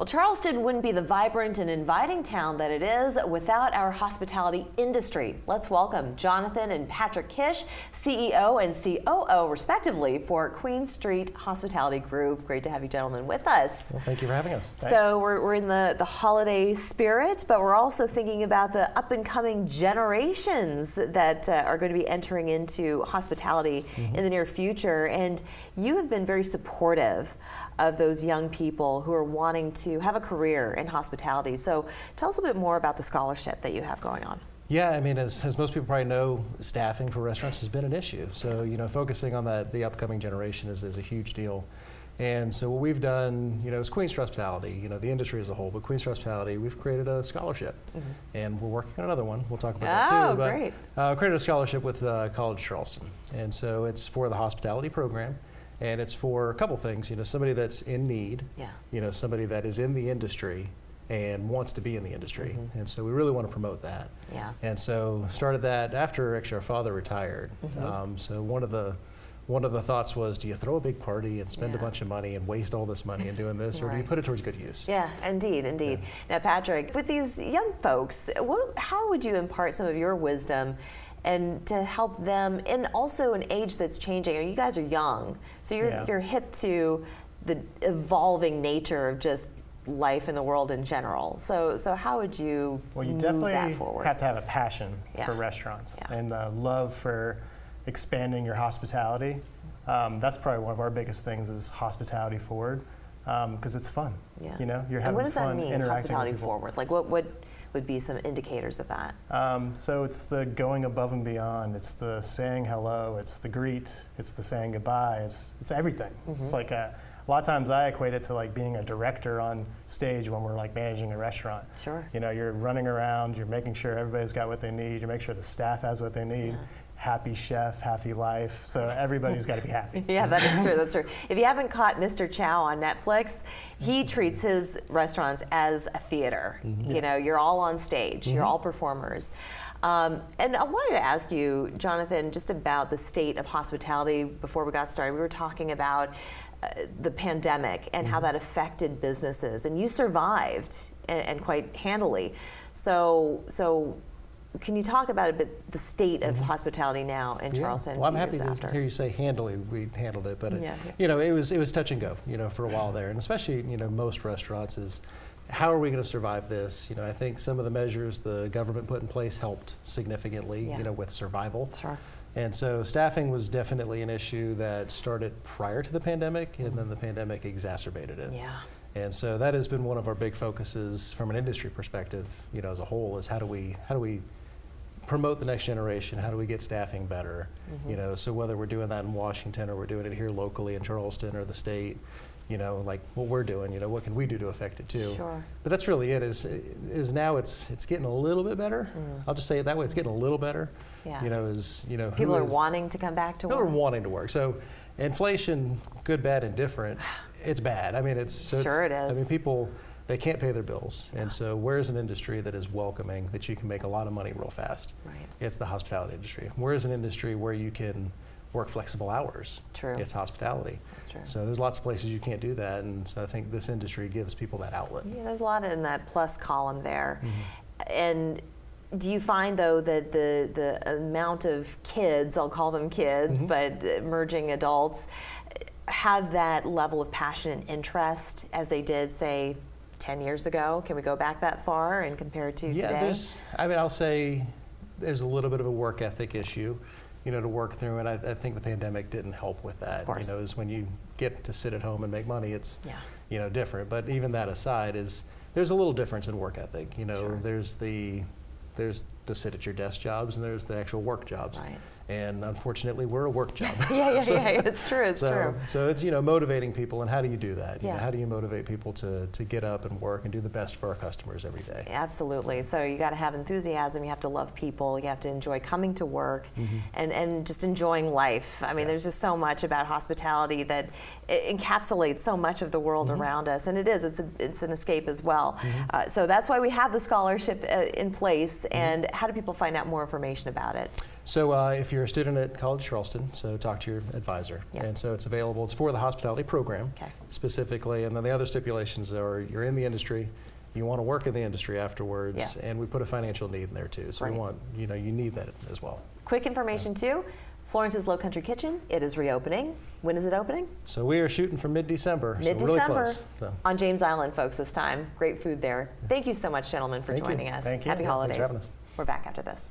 Well, Charleston wouldn't be the vibrant and inviting town that it is without our hospitality industry. Let's welcome Jonathan and Partick Kish, CEO and C.O.O. respectively for Queen Street Hospitality Group. Great to have you gentlemen with us. Well, thank you for having us. Thanks. So we're in the holiday spirit, but we're also thinking about the up and coming generations that are going to be entering into hospitality in the near future. And you have been very supportive of those young people who are wanting to have a career in hospitality. So tell us a bit more about the scholarship that you have going on. Yeah, I mean, as most people probably know, staffing for restaurants has been an issue. So, focusing on the upcoming generation is a huge deal. And so what we've done, is Queen Street Hospitality, the industry as a whole, but Queen Street Hospitality, we've created a scholarship. And we're working on another one. We'll talk about that too. Great. But created a scholarship with College Charleston. And so it's for the hospitality program. And it's for a couple things, somebody that's in need, somebody that is in the industry and wants to be in the industry. And so we really want to promote that. Yeah. And so started that after actually our father retired. So one of the thoughts was, do you throw a big party and spend a bunch of money and waste all this money in doing this, or do you put it towards good use? Yeah, indeed. Yeah. Now, Partick, with these young folks, how would you impart some of your wisdom and to help them in also an age that's changing? You guys are young, so you're hip to the evolving nature of just life in the world in general. So how would you move that forward? Have to have a passion for restaurants and the love for expanding your hospitality. That's probably one of our biggest things is hospitality forward, because it's fun. Yeah. You're having fun. And what does that mean, hospitality with forward? Like what would be some indicators of that? So it's the going above and beyond. It's the saying hello. It's the greet. It's the saying goodbye. It's everything. It's like a lot of times I equate it to like being a director on stage when we're like managing a restaurant. Sure. You're running around. You're making sure everybody's got what they need. You make sure the staff has what they need. Yeah. Happy chef, happy life. So everybody's got to be happy. Yeah, that is true. That's true. If you haven't caught Mr. Chow on Netflix, he treats his restaurants as a theater. You're all on stage. You're all performers. And I wanted to ask you, Jonathan, just about the state of hospitality before we got started. We were talking about the pandemic and how that affected businesses, and you survived and quite handily. So can you talk about a bit the state of hospitality now in Charleston? Well, I'm happy to hear you say handily. We handled it, but it was touch and go, for a while there, and especially most restaurants is, how are we going to survive this? I think some of the measures the government put in place helped significantly, with survival. Sure. And so staffing was definitely an issue that started prior to the pandemic, and then the pandemic exacerbated it. Yeah. And so that has been one of our big focuses from an industry perspective, as a whole, is how do we promote the next generation? How do we get staffing better? So whether we're doing that in Washington or we're doing it here locally in Charleston or the state, like what we're doing, what can we do to affect it too? Sure. But that's really it. Is now it's getting a little bit better. I'll just say it that way. It's getting a little better. Yeah. People are wanting to come back to work. People are wanting to work. So inflation, good, bad, and different. It's bad. I mean, it is. I mean, people, they can't pay their bills. And so where's an industry that is welcoming, that you can make a lot of money real fast? Right. It's the hospitality industry. Where's an industry where you can work flexible hours? True. It's hospitality. That's true. So there's lots of places you can't do that, and so I think this industry gives people that outlet. Yeah, there's a lot in that plus column there. And do you find, though, that the amount of kids, I'll call them kids, but emerging adults, have that level of passion and interest as they did, say, 10 years ago? Can we go back that far and compare it to today? I'll say there's a little bit of a work ethic issue, to work through, and I think the pandemic didn't help with that. Of course. Is when you get to sit at home and make money, it's different. But even that aside, there's a little difference in work ethic. Sure. There's the sit at your desk jobs, and there's the actual work jobs. Right. And unfortunately, we're a work job. It's true. It's true. So it's motivating people, and how do you do that? How do you motivate people to get up and work and do the best for our customers every day? Absolutely. So you got to have enthusiasm. You have to love people. You have to enjoy coming to work, and just enjoying life. I mean, there's just so much about hospitality that encapsulates so much of the world around us, and it's an escape as well. So that's why we have the scholarship in place. And how do people find out more information about it? So if you're a student at College Charleston, so talk to your advisor. Yeah. And so it's available. It's for the hospitality program Okay. specifically. And then the other stipulations are you're in the industry, you want to work in the industry afterwards, Yes. and we put a financial need in there too. So Right. we want, you need that as well. Quick information too, Florence's Lowcountry Kitchen, it is reopening. When is it opening? So we are shooting for mid-December. So Mid-December. really close. So. On James Island, folks, this time. Great food there. Thank you so much, gentlemen, for Thank you. joining us. Thank you. Happy Yeah, holidays. thanks for having us. We're back after this.